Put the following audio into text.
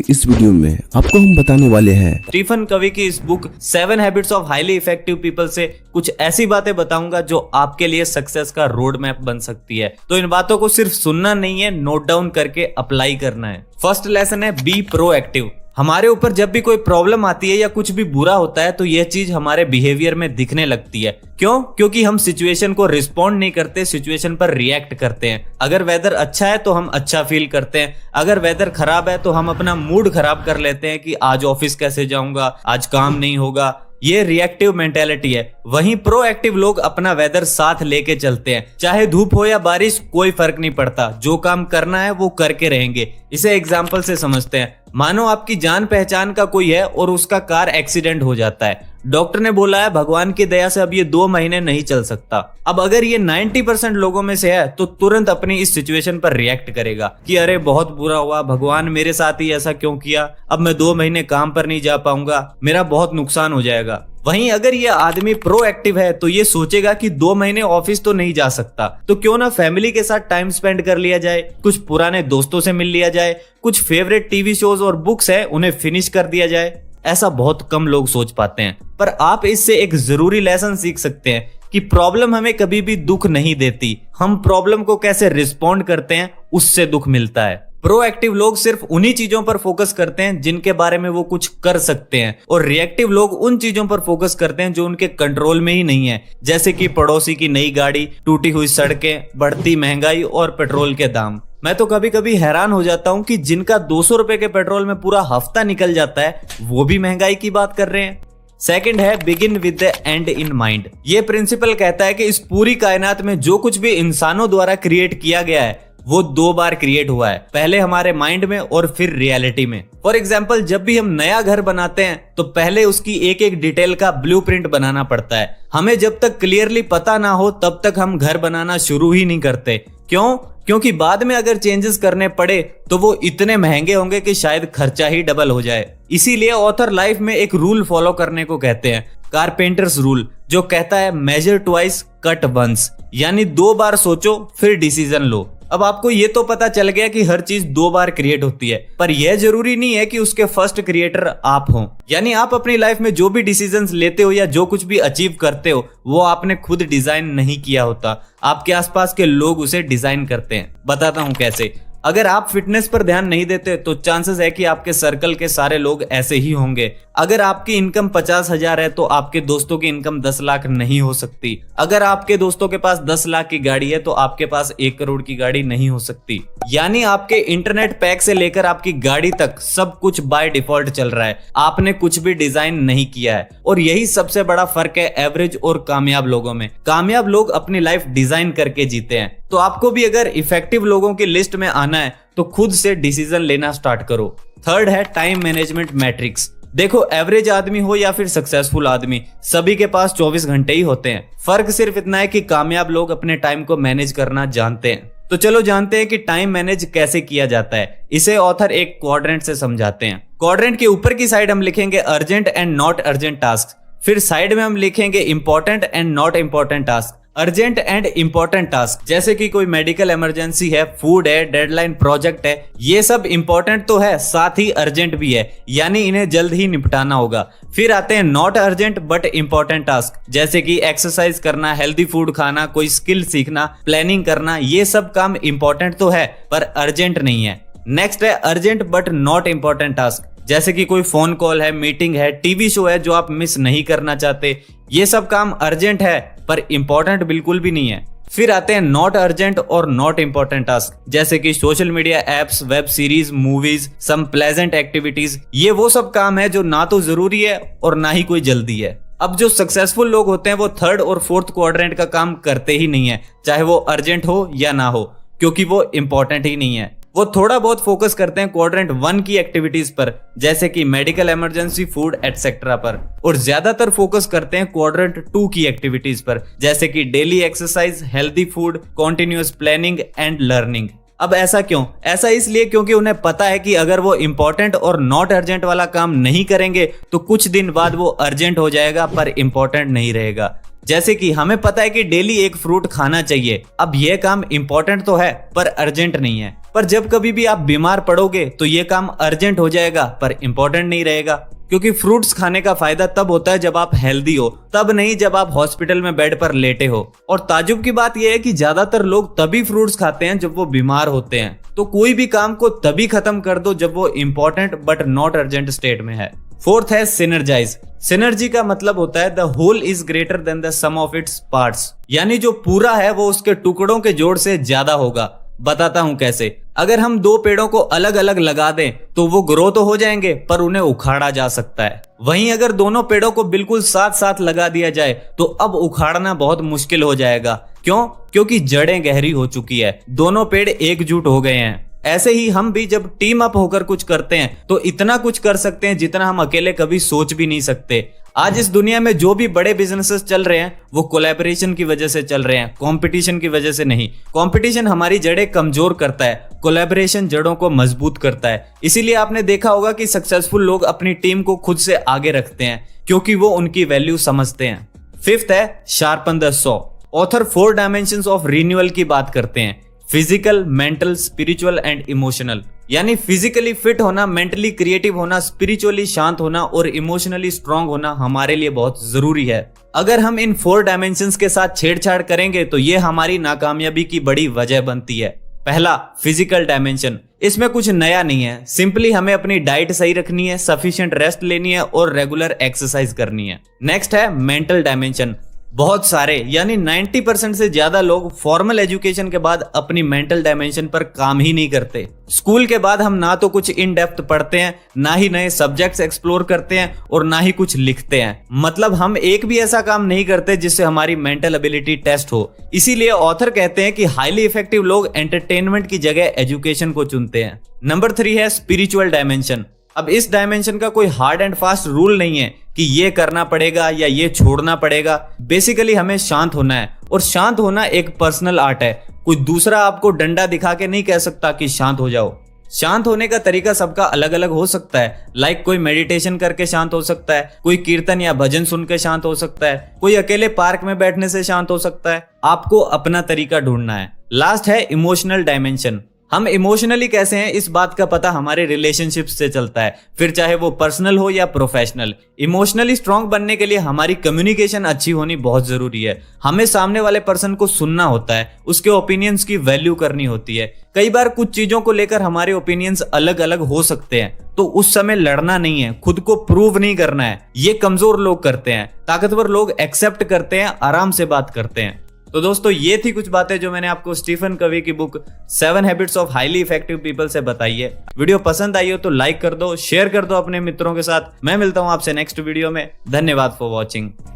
इस वीडियो में आपको हम बताने वाले हैं स्टीफन कवी की इस book 7 habits of highly effective people से कुछ ऐसी बातें बताऊंगा जो आपके लिए सक्सेस का रोड मैप बन सकती है। तो इन बातों को सिर्फ सुनना नहीं है, नोट डाउन करके अप्लाई करना है। फर्स्ट लेसन है बी प्रोएक्टिव। हमारे ऊपर जब भी कोई प्रॉब्लम आती है या कुछ भी बुरा होता है तो यह चीज हमारे बिहेवियर में दिखने लगती है। क्यों? क्योंकि हम सिचुएशन को रिस्पॉन्ड नहीं करते, सिचुएशन पर रिएक्ट करते हैं। अगर वेदर अच्छा है तो हम अच्छा फील करते हैं, अगर वेदर खराब है तो हम अपना मूड खराब कर लेते हैं कि आज ऑफिस कैसे जाऊंगा, आज काम नहीं होगा। ये रिएक्टिव मेंटेलिटी है। वहीं प्रोएक्टिव लोग अपना वेदर साथ लेके चलते हैं, चाहे धूप हो या बारिश कोई फर्क नहीं पड़ता, जो काम करना है वो करके रहेंगे। इसे एग्जाम्पल से समझते हैं। मानो आपकी जान पहचान का कोई है और उसका कार एक्सीडेंट हो जाता है। डॉक्टर ने बोला है भगवान की दया से अब ये 2 महीने नहीं चल सकता। अब अगर ये 90% लोगों में से है तो तुरंत अपनी इस सिचुएशन पर रिएक्ट करेगा कि अरे बहुत बुरा हुआ, भगवान मेरे साथ ही ऐसा क्यों किया, अब मैं 2 महीने काम पर नहीं जा पाऊंगा, मेरा बहुत नुकसान हो जाएगा। वहीं अगर ये आदमी प्रोएक्टिव है तो ये सोचेगा कि 2 महीने ऑफिस तो नहीं जा सकता, तो क्यों ना फैमिली के साथ टाइम स्पेंड कर लिया जाए, कुछ पुराने दोस्तों से मिल लिया जाए, कुछ फेवरेट टीवी शोज और बुक्स है उन्हें फिनिश कर दिया जाए। ऐसा बहुत कम लोग सोच पाते हैं, पर आप इससे एक जरूरी लेसन सीख सकते हैं कि प्रॉब्लम हमें कभी भी दुख नहीं देती, हम प्रॉब्लम को कैसे रिस्पॉन्ड करते हैं उससे दुख मिलता है। प्रोएक्टिव लोग सिर्फ उन्हीं चीजों पर फोकस करते हैं जिनके बारे में वो कुछ कर सकते हैं, और रिएक्टिव लोग उन चीजों पर फोकस करते हैं जो उनके कंट्रोल में ही नहीं है, जैसे कि पड़ोसी की नई गाड़ी, टूटी हुई सड़कें, बढ़ती महंगाई और पेट्रोल के दाम। मैं तो कभी कभी हैरान हो जाता हूँ कि जिनका 200 रुपए के पेट्रोल में पूरा हफ्ता निकल जाता है वो भी महंगाई की बात कर रहे हैं। सेकंड है begin with the and in mind. ये प्रिंसिपल कहता है कि इस पूरी कायनात में जो कुछ भी इंसानों द्वारा क्रिएट किया गया है वो 2 बार क्रिएट हुआ है, पहले हमारे माइंड में और फिर रियलिटी में। फॉर एग्जाम्पल, जब भी हम नया घर बनाते हैं तो पहले उसकी एक एक डिटेल का ब्लूप्रिंट बनाना पड़ता है। हमें जब तक क्लियरली पता ना हो तब तक हम घर बनाना शुरू ही नहीं करते। क्यों? क्योंकि बाद में अगर चेंजेस करने पड़े तो वो इतने महंगे होंगे कि शायद खर्चा ही डबल हो जाए। इसीलिए ऑथर लाइफ में एक रूल फॉलो करने को कहते हैं, कारपेंटर्स रूल, जो कहता है मेजर ट्वाइस कट वंस, यानी 2 बार सोचो फिर डिसीजन लो। अब आपको ये तो पता चल गया कि हर चीज 2 बार क्रिएट होती है, पर यह जरूरी नहीं है कि उसके फर्स्ट क्रिएटर आप हो। यानी आप अपनी लाइफ में जो भी डिसीजंस लेते हो या जो कुछ भी अचीव करते हो वो आपने खुद डिजाइन नहीं किया होता, आपके आसपास के लोग उसे डिजाइन करते हैं। बताता हूँ कैसे। अगर आप फिटनेस पर ध्यान नहीं देते तो चांसेस है कि आपके सर्कल के सारे लोग ऐसे ही होंगे। अगर आपकी इनकम 50,000 है तो आपके दोस्तों की इनकम 10 लाख नहीं हो सकती। अगर आपके दोस्तों के पास 10 लाख की गाड़ी है तो आपके पास 1 करोड़ की गाड़ी नहीं हो सकती। यानी आपके इंटरनेट पैक से लेकर आपकी गाड़ी तक सब कुछ बाय डिफॉल्ट चल रहा है, आपने कुछ भी डिजाइन नहीं किया है। और यही सबसे बड़ा फर्क है एवरेज और कामयाब लोगों में। कामयाब लोग अपनी लाइफ डिजाइन करके जीते हैं। तो आपको भी अगर इफेक्टिव लोगों की लिस्ट में आना है तो खुद से डिसीजन लेना स्टार्ट करो। थर्ड है टाइम मैनेजमेंट मैट्रिक्स। देखो, एवरेज आदमी हो या फिर सक्सेसफुल आदमी, सभी के पास 24 घंटे ही होते हैं। फर्क सिर्फ इतना है कि कामयाब लोग अपने टाइम को मैनेज करना जानते हैं। तो चलो जानते हैं कि टाइम मैनेज कैसे किया जाता है। इसे ऑथर एक क्वाड्रेंट से समझाते हैं। क्वाड्रेंट के ऊपर की साइड हम लिखेंगे urgent and not urgent task, फिर साइड में हम लिखेंगे important and not important task. Urgent and important task जैसे कि कोई मेडिकल इमरजेंसी है, फूड है, डेडलाइन प्रोजेक्ट है, ये सब इंपॉर्टेंट तो है, साथ ही अर्जेंट भी है, यानी इन्हें जल्द ही निपटाना होगा। फिर आते हैं not urgent but important task, जैसे कि एक्सरसाइज करना, हेल्दी फूड खाना, कोई स्किल सीखना, प्लानिंग करना। ये सब काम इंपॉर्टेंट तो है पर अर्जेंट नहीं है। नेक्स्ट है urgent but not important task, जैसे कि कोई फोन कॉल है, मीटिंग है, टीवी शो है जो आप मिस नहीं करना चाहते। ये सब काम अर्जेंट है पर इंपॉर्टेंट बिल्कुल भी नहीं है। फिर आते हैं नॉट अर्जेंट और नॉट इंपॉर्टेंट टास्क, जैसे कि social media apps, web series, movies, some pleasant activities. ये वो सब काम है जो ना तो जरूरी है और ना ही कोई जल्दी है। अब जो सक्सेसफुल लोग होते हैं वो 3rd और 4th क्वाड्रेंट का काम करते ही नहीं है, चाहे वो अर्जेंट हो या ना हो, क्योंकि वो इंपॉर्टेंट ही नहीं है। वो थोड़ा बहुत फोकस करते हैं क्वाड्रेंट 1 की एक्टिविटीज पर, जैसे कि मेडिकल इमरजेंसी, फूड एटसेट्रा पर, और ज्यादातर फोकस करते हैं क्वाड्रेंट 2 की एक्टिविटीज पर, जैसे कि daily exercise, healthy food, continuous planning and learning. अब ऐसा क्यों? ऐसा इसलिए क्योंकि उन्हें पता है कि अगर वो इंपॉर्टेंट और नॉट अर्जेंट वाला काम नहीं करेंगे तो कुछ दिन बाद वो अर्जेंट हो जाएगा पर इंपॉर्टेंट नहीं रहेगा। जैसे कि हमें पता है कि डेली एक फ्रूट खाना चाहिए, अब यह काम इंपॉर्टेंट तो है पर अर्जेंट नहीं है। पर जब कभी भी आप बीमार पड़ोगे तो ये काम अर्जेंट हो जाएगा पर इंपॉर्टेंट नहीं रहेगा, क्योंकि फ्रूट्स खाने का फायदा तब होता है जब आप हेल्दी हो, तब नहीं जब आप हॉस्पिटल में बेड पर लेटे हो। और ताजुब की बात यह है कि ज्यादातर लोग तभी फ्रूट्स खाते हैं जब वो बीमार होते हैं। तो कोई भी काम को तभी खत्म कर दो जब वो important but not urgent state में है। फोर्थ है सिनर्जाइज। सिनर्जी का मतलब होता है the whole is greater than the sum of its parts, यानी जो पूरा है वो उसके टुकड़ों के जोड़ से ज्यादा होगा। बताता हूं कैसे। अगर हम दो पेड़ों को अलग अलग लगा दें तो वो ग्रो तो हो जाएंगे पर उन्हें उखाड़ा जा सकता है। वहीं अगर दोनों पेड़ों को बिल्कुल साथ साथ लगा दिया जाए तो अब उखाड़ना बहुत मुश्किल हो जाएगा। क्यों? क्योंकि जड़ें गहरी हो चुकी है, दोनों पेड़ एकजुट हो गए हैं। ऐसे ही हम भी जब टीम अप होकर कुछ करते हैं तो इतना कुछ कर सकते हैं जितना हम अकेले कभी सोच भी नहीं सकते। आज इस दुनिया में जो भी बड़े बिजनेसेस चल रहे हैं वो कोलैबोरेशन की वजह से चल रहे हैं, कंपटीशन की वजह से नहीं। कंपटीशन हमारी जड़ें कमजोर करता है, कोलैबोरेशन जड़ों को मजबूत करता है। इसीलिए आपने देखा होगा कि सक्सेसफुल लोग अपनी टीम को खुद से आगे रखते हैं क्योंकि वो उनकी वैल्यू समझते हैं। फिफ्थ है sharpen the saw. Author 4 dimensions of renewal की बात करते हैं, physical, mental, spiritual and emotional. यानी फिजिकली फिट होना, मेंटली क्रिएटिव होना, स्पिरिचुअली शांत होना और इमोशनली स्ट्रांग होना हमारे लिए बहुत जरूरी है। अगर हम इन 4 डायमेंशंस के साथ छेड़छाड़ करेंगे तो ये हमारी नाकामयाबी की बड़ी वजह बनती है। पहला, फिजिकल डायमेंशन। इसमें कुछ नया नहीं है, सिंपली हमें अपनी डाइट सही रखनी है, सफिशिएंट रेस्ट लेनी है और रेगुलर एक्सरसाइज करनी है। नेक्स्ट है मेंटल डायमेंशन। बहुत सारे यानी 90% से ज्यादा लोग फॉर्मल एजुकेशन के बाद अपनी मेंटल डायमेंशन पर काम ही नहीं करते। स्कूल के बाद हम ना तो कुछ इन डेप्थ पढ़ते हैं, ना ही नए सब्जेक्ट्स एक्सप्लोर करते हैं और ना ही कुछ लिखते हैं। मतलब हम एक भी ऐसा काम नहीं करते जिससे हमारी मेंटल एबिलिटी टेस्ट हो। इसीलिए ऑथर कहते हैं कि हाईली इफेक्टिव लोग एंटरटेनमेंट की जगह एजुकेशन को चुनते हैं। नंबर 3 है स्पिरिचुअल डायमेंशन। अब इस डायमेंशन का कोई हार्ड एंड फास्ट रूल नहीं है कि ये करना पड़ेगा या ये छोड़ना पड़ेगा। बेसिकली हमें शांत होना है और शांत होना एक पर्सनल आर्ट है। कोई दूसरा आपको डंडा दिखा के नहीं कह सकता कि शांत हो जाओ। शांत होने का तरीका सबका अलग अलग हो सकता है। लाइक कोई मेडिटेशन करके शांत हो सकता है, कोई कीर्तन या भजन सुन के शांत हो सकता है, कोई अकेले पार्क में बैठने से शांत हो सकता है। आपको अपना तरीका ढूंढना है। लास्ट है इमोशनल डायमेंशन। हम इमोशनली कैसे हैं इस बात का पता हमारे रिलेशनशिप्स से चलता है, फिर चाहे वो पर्सनल हो या प्रोफेशनल। इमोशनली स्ट्रांग बनने के लिए हमारी कम्युनिकेशन अच्छी होनी बहुत जरूरी है। हमें सामने वाले पर्सन को सुनना होता है, उसके ओपिनियंस की वैल्यू करनी होती है। कई बार कुछ चीजों को लेकर हमारे ओपिनियंस अलग अलग हो सकते हैं, तो उस समय लड़ना नहीं है, खुद को प्रूव नहीं करना है। ये कमजोर लोग करते हैं, ताकतवर लोग एक्सेप्ट करते हैं, आराम से बात करते हैं। तो दोस्तों ये थी कुछ बातें जो मैंने आपको स्टीफन कवी की book 7 habits of highly effective people से बताई है। वीडियो पसंद आई हो तो लाइक कर दो, शेयर कर दो अपने मित्रों के साथ। मैं मिलता हूं आपसे नेक्स्ट वीडियो में। धन्यवाद फॉर वॉचिंग।